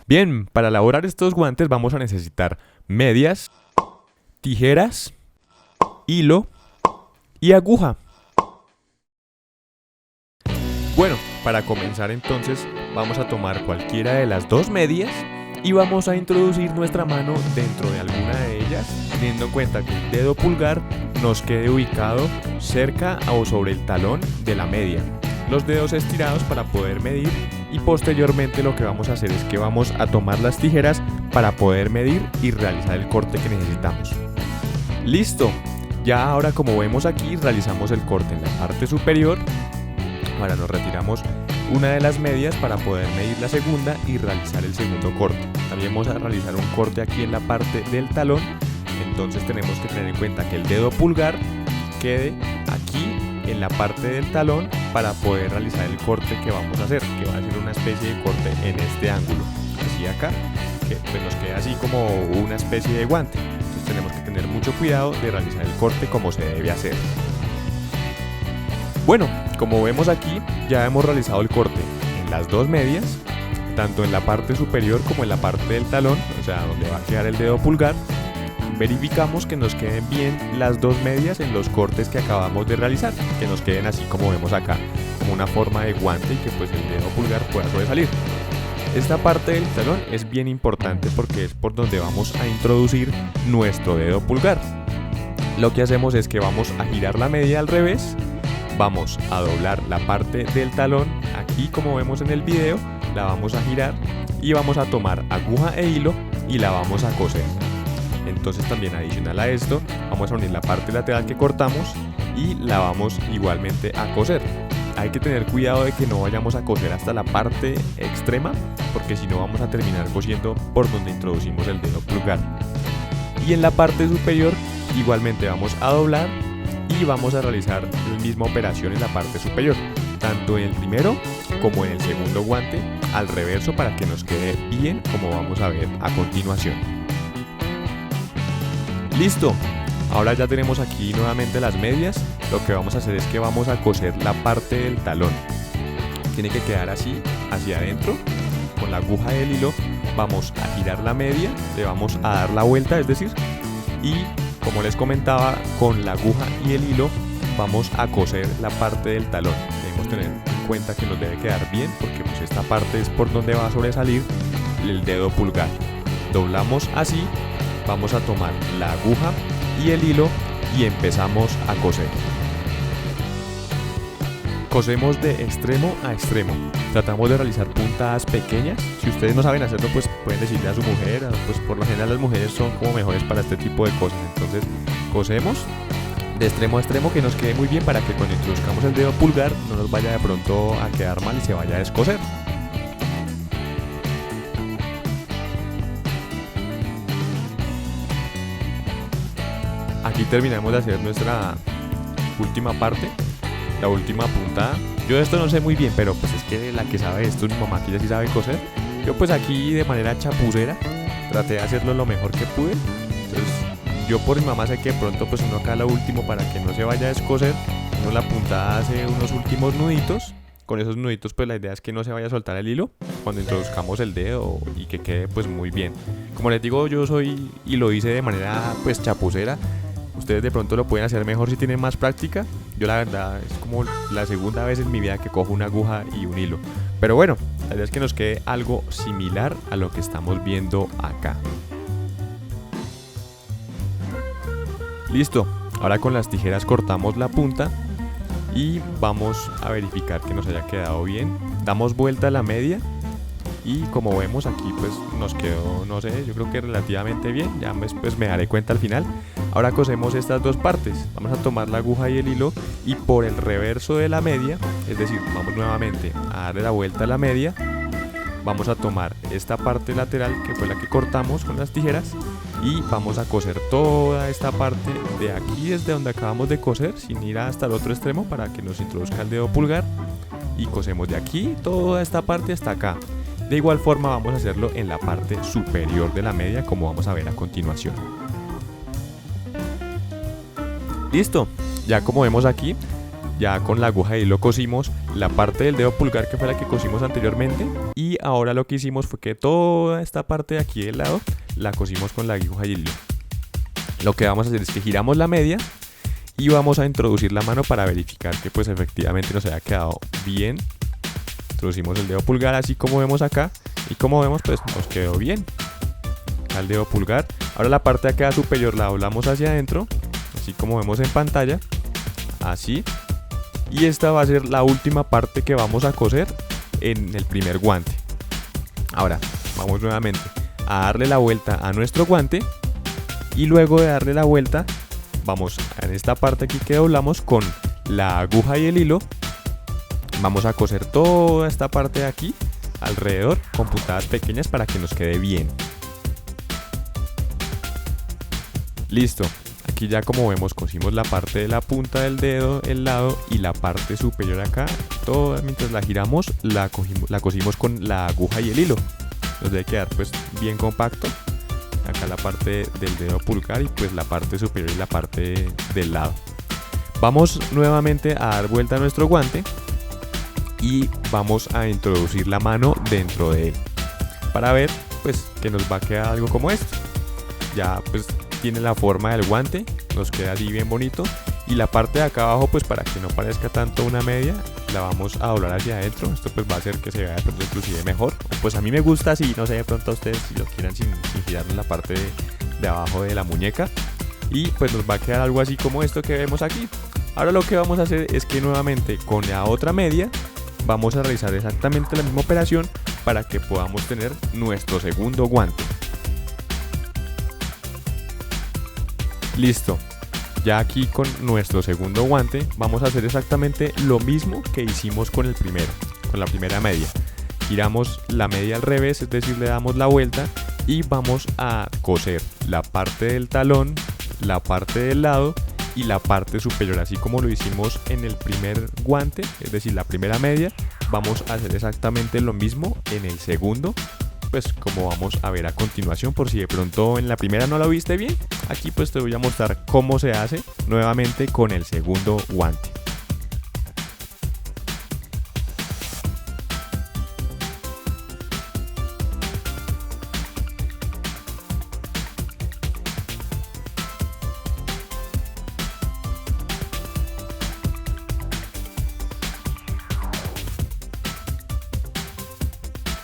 Bien, para elaborar estos guantes vamos a necesitar medias, tijeras, hilo y aguja. Bueno, para comenzar entonces vamos a tomar cualquiera de las dos medias y vamos a introducir nuestra mano dentro de alguna de ellas, teniendo en cuenta que el dedo pulgar nos quede ubicado cerca o sobre el talón de la media. Los dedos estirados para poder medir, y posteriormente lo que vamos a hacer es que vamos a tomar las tijeras para poder medir y realizar el corte que necesitamos. ¡Listo! Ya ahora, como vemos aquí, realizamos el corte en la parte superior. Ahora nos retiramos una de las medias para poder medir la segunda y realizar el segundo corte. También vamos a realizar un corte aquí en la parte del talón. Entonces tenemos que tener en cuenta que el dedo pulgar quede aquí en la parte del talón para poder realizar el corte que vamos a hacer, que va a ser una especie de corte en este ángulo, así acá, que pues nos queda así como una especie de guante. Entonces tenemos que tener mucho cuidado de realizar el corte como se debe hacer. Bueno, como vemos aquí, ya hemos realizado el corte en las dos medias, tanto en la parte superior como en la parte del talón, o sea, donde va a quedar el dedo pulgar. Verificamos que nos queden bien las dos medias en los cortes que acabamos de realizar, que nos queden así como vemos acá, como una forma de guante y que pues el dedo pulgar pueda sobresalir. Esta parte del talón es bien importante porque es por donde vamos a introducir nuestro dedo pulgar. Lo que hacemos es que vamos a girar la media al revés, vamos a doblar la parte del talón, aquí como vemos en el video, la vamos a girar y vamos a tomar aguja e hilo y la vamos a coser. Entonces también adicional a esto, vamos a unir la parte lateral que cortamos y la vamos igualmente a coser. Hay que tener cuidado de que no vayamos a coser hasta la parte extrema, porque si no vamos a terminar cosiendo por donde introducimos el dedo pulgar. Y en la parte superior igualmente vamos a doblar y vamos a realizar la misma operación en la parte superior, tanto en el primero como en el segundo guante, al reverso para que nos quede bien como vamos a ver a continuación. ¡Listo! Ahora ya tenemos aquí nuevamente las medias. Lo que vamos a hacer es que vamos a coser la parte del talón. Tiene que quedar así, hacia adentro. Con la aguja y el hilo vamos a girar la media, le vamos a dar la vuelta, es decir, y como les comentaba, con la aguja y el hilo vamos a coser la parte del talón. Debemos tener en cuenta que nos debe quedar bien porque pues esta parte es por donde va a sobresalir el dedo pulgar. Doblamos así. Vamos a tomar la aguja y el hilo y empezamos a coser. Cosemos de extremo a extremo. Tratamos de realizar puntadas pequeñas. Si ustedes no saben hacerlo, pues pueden decirle a su mujer. Pues por lo general las mujeres son como mejores para este tipo de cosas. Entonces cosemos de extremo a extremo que nos quede muy bien para que cuando introduzcamos el dedo pulgar no nos vaya de pronto a quedar mal y se vaya a descoser. Aquí terminamos de hacer nuestra última parte, la última puntada. Yo de esto no sé muy bien, pero pues es que la que sabe esto es mi mamá, que ella sí sabe coser. Yo pues aquí de manera chapucera traté de hacerlo lo mejor que pude. Entonces yo por mi mamá sé que de pronto pues uno acá lo último para que no se vaya a descoser, uno la puntada hace unos últimos nuditos. Con esos nuditos pues la idea es que no se vaya a soltar el hilo cuando introduzcamos el dedo y que quede pues muy bien. Como les digo, yo soy y lo hice de manera pues chapucera. Ustedes de pronto lo pueden hacer mejor si tienen más práctica. Yo la verdad es como la segunda vez en mi vida que cojo una aguja y un hilo. Pero bueno, la idea es que nos quede algo similar a lo que estamos viendo acá. Listo, ahora con las tijeras cortamos la punta y vamos a verificar que nos haya quedado bien. Damos vuelta a la media y como vemos aquí pues nos quedó, no sé, yo creo que relativamente bien. Ya pues me daré cuenta al final. Ahora cosemos estas dos partes. Vamos a tomar la aguja y el hilo y por el reverso de la media, es decir, vamos nuevamente a darle la vuelta a la media. Vamos a tomar esta parte lateral que fue la que cortamos con las tijeras y vamos a coser toda esta parte de aquí desde donde acabamos de coser sin ir hasta el otro extremo para que nos introduzca el dedo pulgar, y cosemos de aquí toda esta parte hasta acá. De igual forma vamos a hacerlo en la parte superior de la media como vamos a ver a continuación. Listo, ya como vemos aquí ya con la aguja de hilo cosimos la parte del dedo pulgar que fue la que cosimos anteriormente, y ahora lo que hicimos fue que toda esta parte de aquí del lado la cosimos con la aguja de hilo. Lo que vamos a hacer es que giramos la media y vamos a introducir la mano para verificar que pues efectivamente nos haya quedado bien. Introducimos el dedo pulgar así como vemos acá, y como vemos pues nos quedó bien el dedo pulgar. Ahora la parte de acá superior la doblamos hacia adentro, así como vemos en pantalla, así. Y esta va a ser la última parte que vamos a coser en el primer guante. Ahora vamos nuevamente a darle la vuelta a nuestro guante, y luego de darle la vuelta vamos en esta parte aquí que doblamos con la aguja y el hilo, vamos a coser toda esta parte de aquí alrededor con puntadas pequeñas para que nos quede bien. Listo, aquí ya como vemos cosimos la parte de la punta del dedo, el lado y la parte superior acá. Toda mientras la giramos la cosimos con la aguja y el hilo. Nos debe quedar pues bien compacto. Acá la parte del dedo pulgar y pues la parte superior y la parte del lado. Vamos nuevamente a dar vuelta a nuestro guante y vamos a introducir la mano dentro de él para ver pues que nos va a quedar algo como esto. Ya pues tiene la forma del guante, nos queda así bien bonito, y la parte de acá abajo pues para que no parezca tanto una media la vamos a doblar hacia adentro. Esto pues va a hacer que se vea de pronto inclusive mejor, pues a mí me gusta así, no sé de pronto a ustedes si lo quieran sin girar en la parte de abajo de la muñeca, y pues nos va a quedar algo así como esto que vemos aquí. Ahora lo que vamos a hacer es que nuevamente con la otra media vamos a realizar exactamente la misma operación para que podamos tener nuestro segundo guante. Listo, ya aquí con nuestro segundo guante vamos a hacer exactamente lo mismo que hicimos con el primero, con la primera media. Giramos la media al revés, es decir, le damos la vuelta y vamos a coser la parte del talón, la parte del lado y la parte superior, así como lo hicimos en el primer guante, es decir, la primera media. Vamos a hacer exactamente lo mismo en el segundo, pues como vamos a ver a continuación. Por si de pronto en la primera no lo viste bien, aquí pues te voy a mostrar cómo se hace nuevamente con el segundo guante.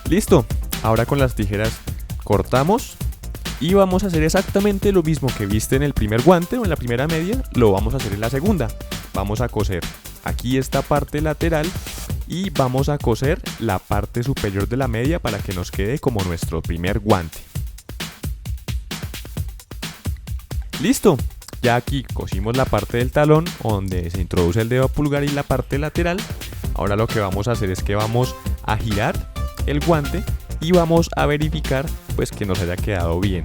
Listo, ahora con las tijeras cortamos y vamos a hacer exactamente lo mismo que viste en el primer guante o en la primera media, lo vamos a hacer en la segunda. Vamos a coser aquí esta parte lateral y vamos a coser la parte superior de la media para que nos quede como nuestro primer guante. Listo, ya aquí cosimos la parte del talón donde se introduce el dedo pulgar y la parte lateral. Ahora lo que vamos a hacer es que vamos a girar el guante y vamos a verificar pues que nos haya quedado bien.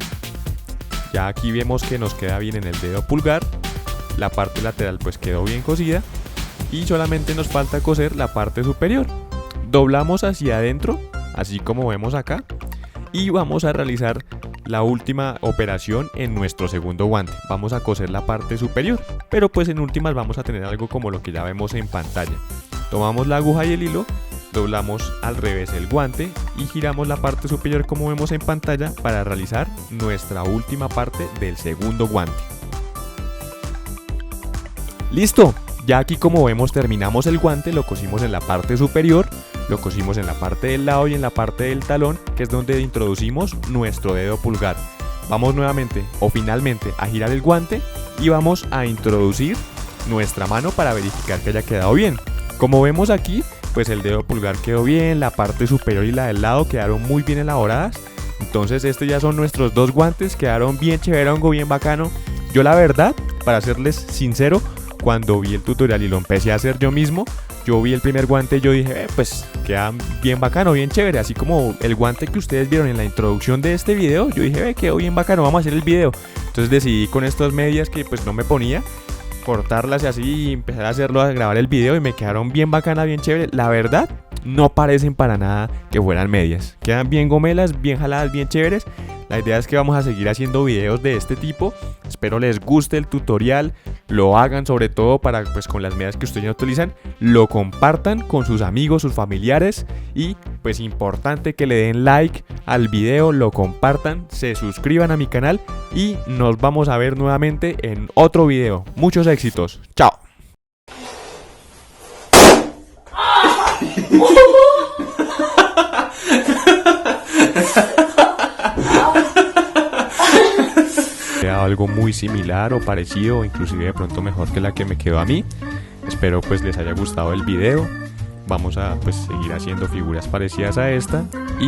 Ya aquí vemos que nos queda bien en el dedo pulgar, la parte lateral pues quedó bien cosida y solamente nos falta coser la parte superior. Doblamos hacia adentro, así como vemos acá, y vamos a realizar la última operación en nuestro segundo guante. Vamos a coser la parte superior, pero pues en últimas vamos a tener algo como lo que ya vemos en pantalla. Tomamos la aguja y el hilo, doblamos al revés el guante y giramos la parte superior como vemos en pantalla para realizar nuestra última parte del segundo guante. ¡Listo! Ya aquí como vemos terminamos el guante, lo cosimos en la parte superior, lo cosimos en la parte del lado y en la parte del talón, que es donde introducimos nuestro dedo pulgar. Vamos nuevamente o finalmente a girar el guante y vamos a introducir nuestra mano para verificar que haya quedado bien. Como vemos aquí, pues el dedo pulgar quedó bien, la parte superior y la del lado quedaron muy bien elaboradas. Entonces estos ya son nuestros dos guantes, quedaron bien chéverongo, bien bacano. Yo la verdad, para serles sincero, cuando vi el tutorial y lo empecé a hacer yo mismo, yo vi el primer guante y yo dije, pues queda bien bacano, bien chévere. Así como el guante que ustedes vieron en la introducción de este video, yo dije, quedó bien bacano, vamos a hacer el video. Entonces decidí con estas medias que pues no me ponía, cortarlas y así y empezar a hacerlo, a grabar el video y me quedaron bien bacanas, bien chévere. La verdad, no parecen para nada que fueran medias. Quedan bien gomelas, bien jaladas, bien chéveres. La idea es que vamos a seguir haciendo videos de este tipo. Espero les guste el tutorial, lo hagan sobre todo para, pues, con las medidas que ustedes ya utilizan, lo compartan con sus amigos, sus familiares, y pues importante que le den like al video, lo compartan, se suscriban a mi canal y nos vamos a ver nuevamente en otro video. Muchos éxitos. Chao. Algo muy similar o parecido, o inclusive de pronto mejor que la que me quedó a mí. Espero pues les haya gustado el video. Vamos a pues seguir haciendo figuras parecidas a esta y